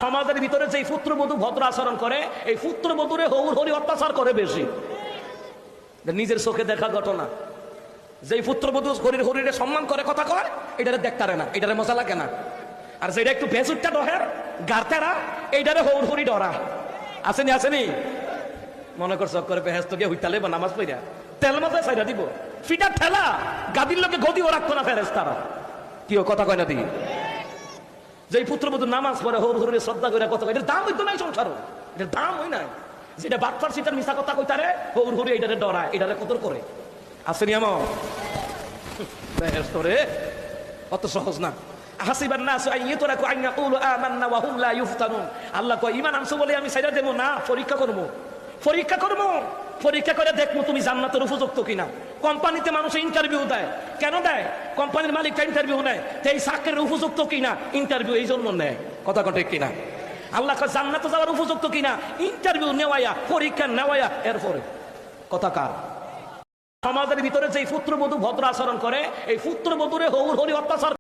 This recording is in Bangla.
সমাজের ভিতরে যে পুত্রবধূ ভদ্র আচরণ করে, এই পুত্রবধূরে হৌর হরি অত্যাচার করে বেশি। নিজের চোখে দেখা ঘটনা, যে পুত্রবধূ হরির হরিরে সম্মান করে কথা কয়, এটারে দেখতারে না, এটারে মজা লাগে না। আর যেটা একটু ভেজুরটা ডহের গারতেরা, এইটারে হৌর হরি ডরা। আসেনি আসেনি মনে করছো করে বেহেস্ত গিয়ে হইতালে বা নামাজ পড়িয়া তেল মাথায় ছাইরা দিব, ফিটা ঠেলা গাদির লোকে গদিও রাখতো না ফেরেশতারা। কি কথা কয় না দি? যে পুত্রবধূ নামাজ পড়ে হৌর হরিরে শ্রদ্ধা করে কথা কয়, এটার দাম হইতো নাই সংসার, এটার দাম হই নাই। যেটা বাটফার সেটার মিশা কথা কইতারে হৌর হরি এটারে ডরায়, এটারে কদর করে। আসেনি আমার বেহেশতরে অত সহজ না। হাসিবান নাস আইয়াতুরাকু আন ইয়াকুলু আমান্না ওয়া হুম লা ইফতানুন। আল্লাহ কয় ঈমান আনছো বলে আমি ছাইরা দেব না, পরীক্ষা করব, পরীক্ষা করব, পরীক্ষা করে দেখবো তুমি জান্নাতের উপযুক্ত কিনা। কোম্পানিতে মানুষ ইন্টারভিউ দেয়, কেন দেয়? কোম্পানির মালিকটা ইন্টারভিউ নেয়, এই চাকরির উপযুক্ত কিনা ইন্টারভিউ এই জন্য নেয়। কথা কথা ঠিক কিনা? আল্লাহ কয় জান্নাতে যাওয়ার উপযুক্ত কিনা ইন্টারভিউ নেওয়ায়া, পরীক্ষা নেওয়ায়া, এরপরে কথা কার? সমাজের ভিতরে যে পুত্রবধূ ভদ্র আচরণ করে, এই পুত্রবধূরে হৌর হরি অত্যাচার